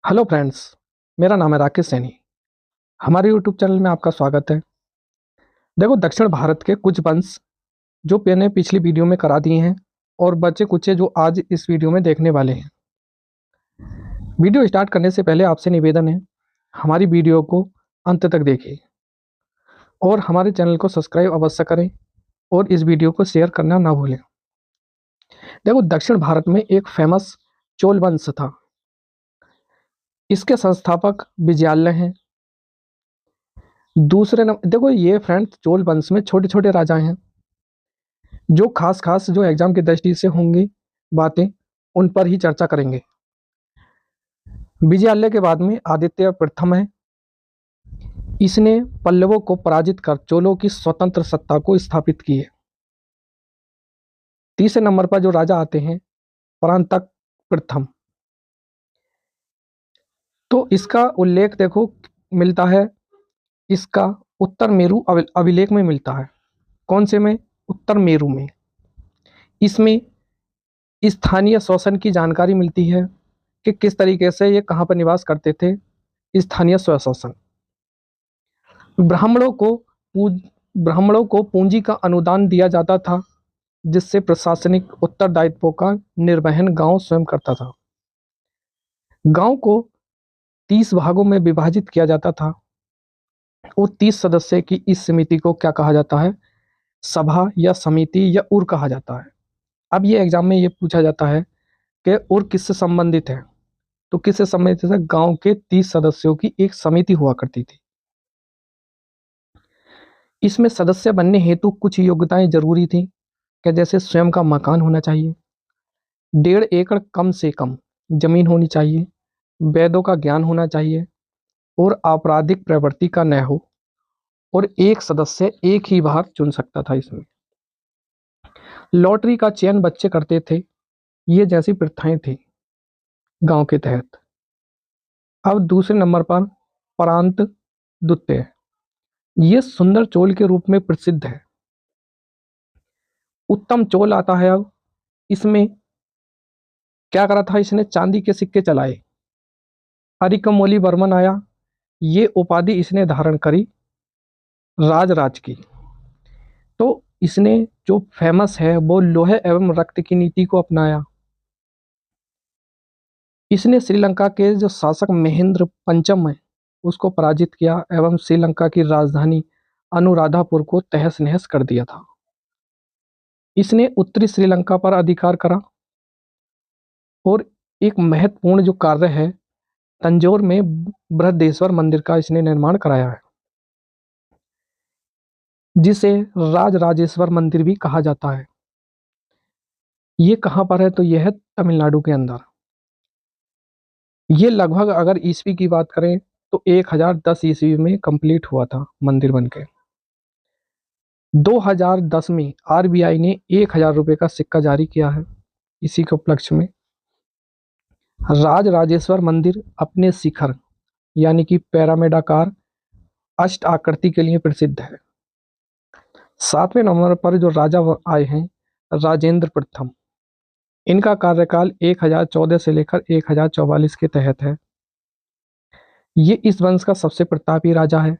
Hello friends. मेरा नाम है राकेश सैनी। हमारे यूट्यूब चैनल में आपका स्वागत है। देखो, दक्षिण भारत के कुछ वंश जो मैंने पिछली वीडियो में करा दिए हैं और बचे कुचे जो आज इस वीडियो में देखने वाले हैं। वीडियो स्टार्ट करने से पहले आपसे निवेदन है, हमारी वीडियो को अंत तक देखिए और हमारे चैनल को सब्सक्राइब अवश्य करें और इस वीडियो को शेयर करना ना भूलें। देखो, दक्षिण भारत में एक फेमस चोल वंश था। इसके संस्थापक विजयालय हैं। दूसरे नंबर देखो, ये फ्रेंड्स चोल वंश में छोटे छोटे राजा हैं जो खास खास जो एग्जाम की दृष्टि से होंगी बातें, उन पर ही चर्चा करेंगे। विजयालय के बाद में आदित्य प्रथम है। इसने पल्लवों को पराजित कर चोलों की स्वतंत्र सत्ता को स्थापित की है। तीसरे नंबर पर जो राजा आते हैं, परांतक प्रथम। तो इसका उल्लेख देखो मिलता है, इसका उत्तर मेरु अभिलेख में मिलता है। कौन से में? उत्तर मेरु में। इसमें स्थानीय शोषण की जानकारी मिलती है कि किस तरीके से ये कहाँ पर निवास करते थे। स्थानीय स्वशासन। ब्राह्मणों को ब्राह्मणों को पूंजी का अनुदान दिया जाता था, जिससे प्रशासनिक उत्तरदायित्वों का निर्वहन गांव स्वयं करता था। गांव को 30 भागों में विभाजित किया जाता था और 30 सदस्य की इस समिति को क्या कहा जाता है? सभा या समिति या उर कहा जाता है। अब ये एग्जाम में ये पूछा जाता है कि उर किससे संबंधित है? तो किससे संबंधित है? गांव के 30 सदस्यों की एक समिति हुआ करती थी। इसमें सदस्य बनने हेतु कुछ योग्यताएं जरूरी थी कि जैसे स्वयं का मकान होना चाहिए, 1.5 एकड़ कम से कम जमीन होनी चाहिए, वेदों का ज्ञान होना चाहिए और आपराधिक प्रवृत्ति का न हो, और एक सदस्य एक ही बार चुन सकता था। इसमें लॉटरी का चयन बच्चे करते थे। ये जैसी प्रथाएं थी गांव के तहत। अब दूसरे नंबर पर परांत द्वितीय। ये सुंदर चोल के रूप में प्रसिद्ध है। उत्तम चोल आता है। अब इसमें क्या करा था? इसने चांदी के सिक्के चलाए। अरिकमोली वर्मन आया। ये उपाधि इसने धारण करी राज की। तो इसने जो फेमस है वो लोहे एवं रक्त की नीति को अपनाया। इसने श्रीलंका के जो शासक महेंद्र पंचम है उसको पराजित किया एवं श्रीलंका की राजधानी अनुराधापुर को तहस नहस कर दिया था। इसने उत्तरी श्रीलंका पर अधिकार करा और एक महत्वपूर्ण जो कार्य है, तंजौर में बृहदेश्वर मंदिर का इसने निर्माण कराया है, जिसे राजराजेश्वर मंदिर भी कहा जाता है। ये कहाँ पर है? तो यह है तमिलनाडु के अंदर। ये लगभग अगर ईस्वी की बात करें तो 1010 ईस्वी में कंप्लीट हुआ था मंदिर बनके। 2010 में आरबीआई ने 1000 रुपये का सिक्का जारी किया है। इसी के उपलक्ष्य में राजराजेश्वर मंदिर अपने शिखर यानी कि पैरामिडाकार अष्ट आकृति के लिए प्रसिद्ध है। 7वें नंबर पर जो राजा आए हैं, राजेंद्र प्रथम। इनका कार्यकाल 1014 से लेकर 1044 के तहत है। ये इस वंश का सबसे प्रतापी राजा है।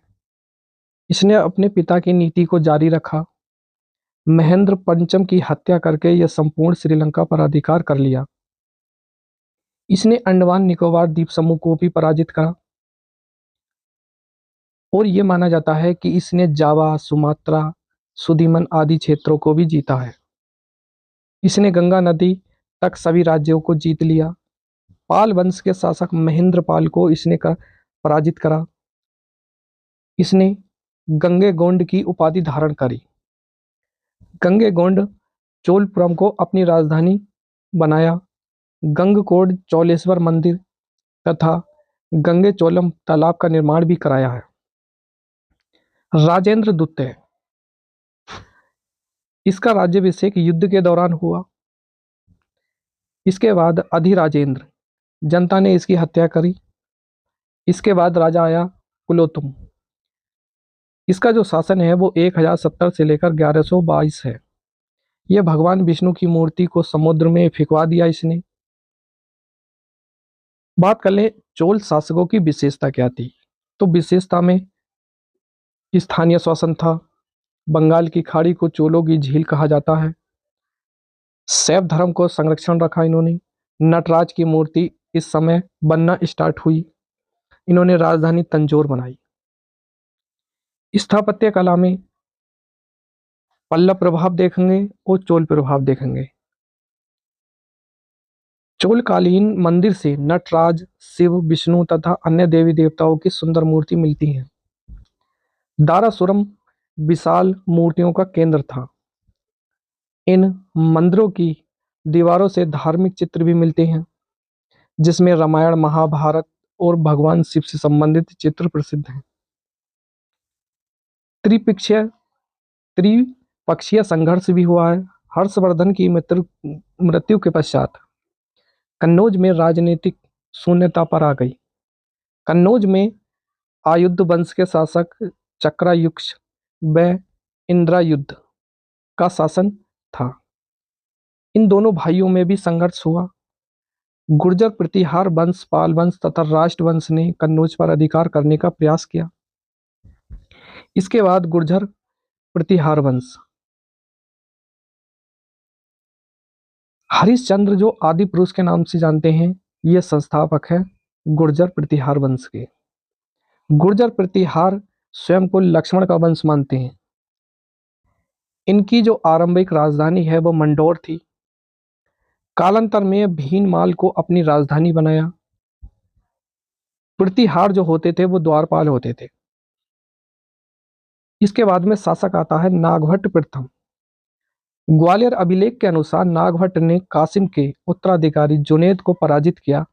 इसने अपने पिता की नीति को जारी रखा। महेंद्र पंचम की हत्या करके यह संपूर्ण श्रीलंका पर अधिकार कर लिया। इसने अंडमान निकोबार द्वीप समूह को भी पराजित करा और यह माना जाता है कि इसने जावा, सुमात्रा, सुदीमन आदि क्षेत्रों को भी जीता है। इसने गंगा नदी तक सभी राज्यों को जीत लिया। पाल वंश के शासक महेंद्र पाल को इसने पराजित करा। इसने गंगे गोंड की उपाधि धारण करी। गंगे गोंड चोलपुरम को अपनी राजधानी बनाया। गंगकोड चौलेश्वर मंदिर तथा गंगे चोलम तालाब का निर्माण भी कराया है। राजेंद्र द्वितीय, इसका राज्याभिषेक युद्ध के दौरान हुआ। इसके बाद अधिराजेंद्र, जनता ने इसकी हत्या करी। इसके बाद राजा आया कुलोत्तुंग। इसका जो शासन है वो 1070 से लेकर 1122 है। यह भगवान विष्णु की मूर्ति को समुद्र में फेंकवा दिया इसने। बात कर लें चोल शासकों की विशेषता क्या थी, तो विशेषता में स्थानीय शासन था, बंगाल की खाड़ी को चोलों की झील कहा जाता है, शैव धर्म को संरक्षण रखा इन्होंने, नटराज की मूर्ति इस समय बनना स्टार्ट हुई, इन्होंने राजधानी तंजौर बनाई। स्थापत्य कला में पल्लव प्रभाव देखेंगे और चोल प्रभाव देखेंगे। चोलकालीन मंदिर से नटराज, शिव, विष्णु तथा अन्य देवी देवताओं की सुंदर मूर्ति मिलती हैं। दारासुरम विशाल मूर्तियों का केंद्र था। इन मंदिरों की दीवारों से धार्मिक चित्र भी मिलते हैं, जिसमें रामायण, महाभारत और भगवान शिव से संबंधित चित्र प्रसिद्ध हैं। त्रिपक्षीय त्रिपक्षीय संघर्ष भी हुआ है। हर्षवर्धन की मृत्यु के पश्चात कन्नौज में राजनीतिक शून्यता पर आ गई। कन्नौज में आयुध वंश के शासक चक्रायुक्त व इंद्रायुध का शासन था। इन दोनों भाइयों में भी संघर्ष हुआ। गुर्जर प्रतिहार वंश, पाल वंश तथा राष्ट्रवंश ने कन्नौज पर अधिकार करने का प्रयास किया। इसके बाद गुर्जर प्रतिहार वंश, हरिश्चंद्र जो आदि पुरुष के नाम से जानते हैं, ये संस्थापक है गुर्जर प्रतिहार वंश के। गुर्जर प्रतिहार स्वयं को लक्ष्मण का वंश मानते हैं। इनकी जो आरंभिक राजधानी है वो मंडोर थी। कालांतर में भीनमाल को अपनी राजधानी बनाया। प्रतिहार जो होते थे वो द्वारपाल होते थे। इसके बाद में शासक आता है नागभट्ट प्रथम। ग्वालियर अभिलेख के अनुसार नागभट्ट ने कासिम के उत्तराधिकारी जुनैद को पराजित किया।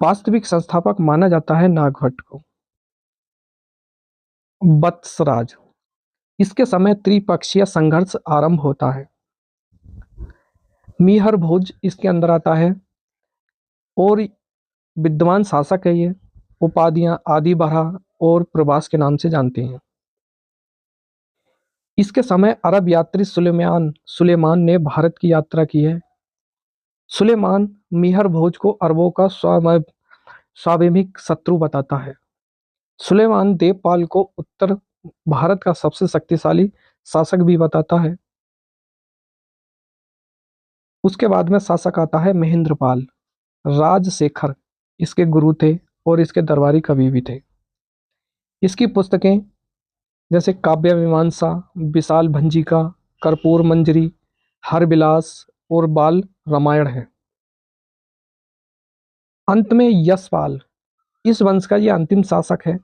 वास्तविक संस्थापक माना जाता है नागभट्ट को। वत्सराज, इसके समय त्रिपक्षीय संघर्ष आरंभ होता है। मीहर भोज इसके अंदर आता है और विद्वान शासक है ये। उपाधियां आदि बरहा और प्रवास के नाम से जानते हैं। इसके समय अरब यात्री सुलेमान ने भारत की यात्रा की है। सुलेमान मीहर भोज को अरबों का स्वाभाविक शत्रु बताता है। सुलेमान देवपाल को उत्तर भारत का सबसे शक्तिशाली शासक भी बताता है। उसके बाद में शासक आता है महेंद्रपाल। राजशेखर इसके गुरु थे और इसके दरबारी कवि भी थे। इसकी पुस्तकें जैसे काव्य मीमांसा, विशाल भंजिका, कर्पूर मंजरी, हरविलास और बाल रामायण है। अंत में यशपाल, इस वंश का यह अंतिम शासक है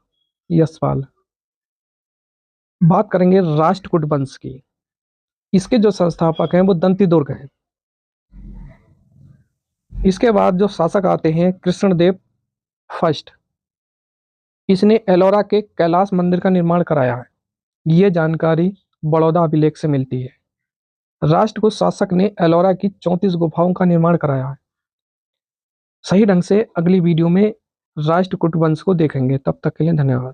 यशपाल। बात करेंगे राष्ट्रकूट वंश की। इसके जो संस्थापक हैं वो दंतिदुर्ग हैं। इसके बाद जो शासक आते हैं कृष्णदेव फर्स्ट। इसने एलोरा के कैलाश मंदिर का निर्माण कराया है। ये जानकारी बड़ौदा अभिलेख से मिलती है। राष्ट्रकूट शासक ने एलोरा की 34 गुफाओं का निर्माण कराया है। सही ढंग से अगली वीडियो में राष्ट्रकूट वंश को देखेंगे। तब तक के लिए धन्यवाद।